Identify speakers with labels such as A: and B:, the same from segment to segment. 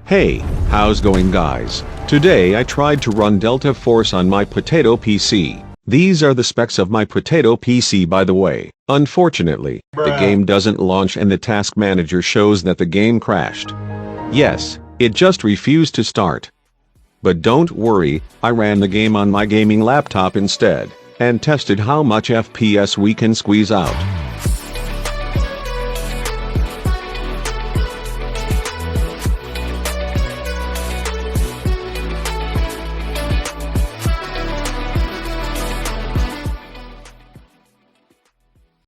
A: Hey, how's going guys? Today I tried to run Delta Force on my potato PC. These are the specs of my potato PC by the way. Unfortunately, the game doesn't launch and the task manager shows that the game crashed. Yes, it just refused to start. But don't worry, I ran the game on my gaming laptop instead, and tested how much FPS we can squeeze out.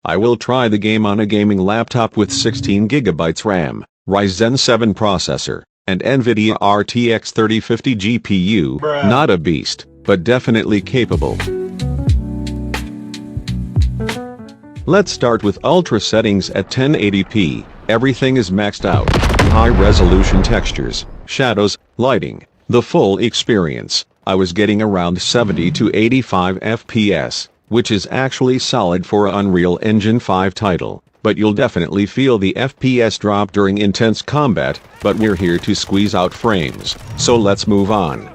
A: I will try the game on a gaming laptop with 16GB RAM, Ryzen 7 processor, and NVIDIA RTX 3050 GPU, not a beast, but definitely capable. Let's start with ultra settings at 1080p, everything is maxed out, high resolution textures, shadows, lighting, the full experience. I was getting around 70 to 85 FPS. Which is actually solid for an Unreal Engine 5 title, but you'll definitely feel the FPS drop during intense combat, but we're here to squeeze out frames, so let's move on.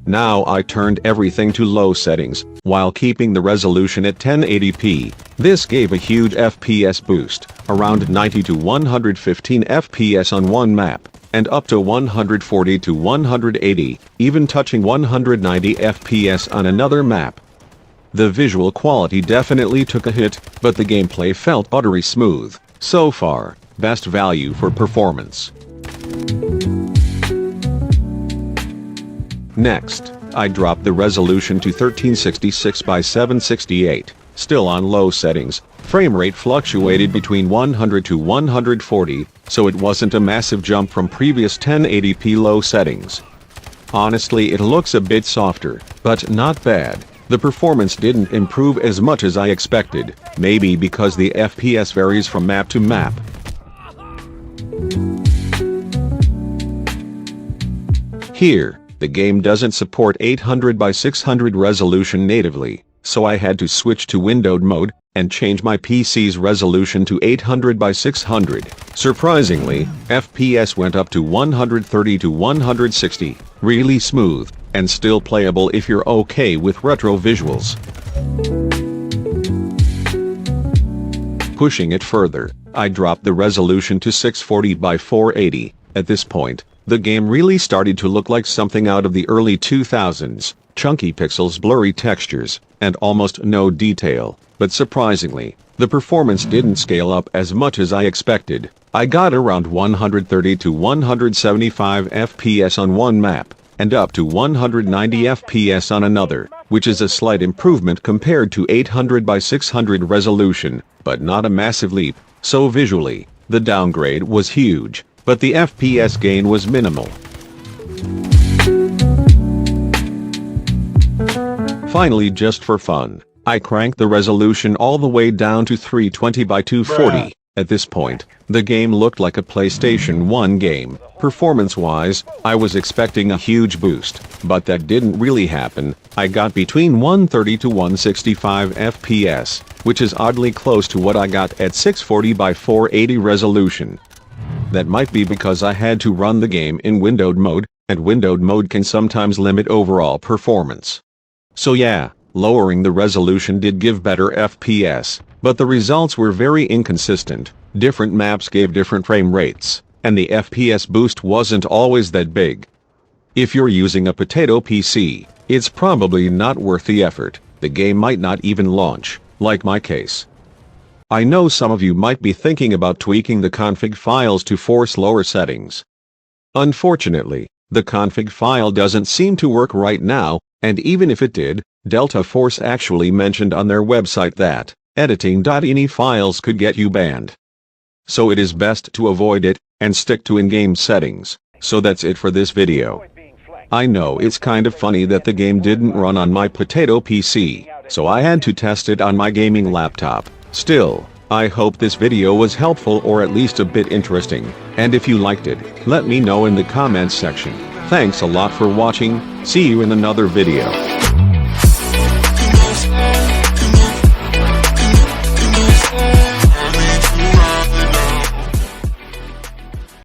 A: Now I turned everything to low settings, while keeping the resolution at 1080p. This gave a huge FPS boost, around 90 to 115 FPS on one map, and up to 140 to 180, even touching 190 FPS on another map. The visual quality definitely took a hit, but the gameplay felt buttery smooth. So far, best value for performance. Next, I dropped the resolution to 1366 by 768, still on low settings. Frame rate fluctuated between 100 to 140, so it wasn't a massive jump from previous 1080p low settings. Honestly, it looks a bit softer, but not bad. The performance didn't improve as much as I expected, maybe because the FPS varies from map to map. Here, the game doesn't support 800 by 600 resolution natively, so I had to switch to windowed mode and change my PC's resolution to 800 by 600. Surprisingly, FPS went up to 130 to 160, really smooth, and still playable if you're okay with retro visuals. Pushing it further, I dropped the resolution to 640 by 480. At this point, the game really started to look like something out of the early 2000s, chunky pixels, blurry textures, and almost no detail. But surprisingly, the performance didn't scale up as much as I expected. I got around 130 to 175 FPS on one map, and up to 190 FPS on another, which is a slight improvement compared to 800 by 600 resolution, but not a massive leap. So visually, the downgrade was huge, but the FPS gain was minimal. Finally, just for fun, I cranked the resolution all the way down to 320 by 240. At this point, the game looked like a PlayStation 1 game. Performance-wise, I was expecting a huge boost, but that didn't really happen. I got between 130 to 165 FPS, which is oddly close to what I got at 640 by 480 resolution. That might be because I had to run the game in windowed mode, and windowed mode can sometimes limit overall performance. So yeah, lowering the resolution did give better FPS, but the results were very inconsistent. Different maps gave different frame rates, and the FPS boost wasn't always that big. If you're using a potato PC, it's probably not worth the effort. The game might not even launch, like my case. I know some of you might be thinking about tweaking the config files to force lower settings. Unfortunately, the config file doesn't seem to work right now, and even if it did, Delta Force actually mentioned on their website that editing.ini files could get you banned. So it is best to avoid it and stick to in-game settings. So that's it for this video. I know it's kind of funny that the game didn't run on my potato PC, so I had to test it on my gaming laptop. Still, I hope this video was helpful or at least a bit interesting, and if you liked it, let me know in the comments section. Thanks a lot for watching, see you in another video.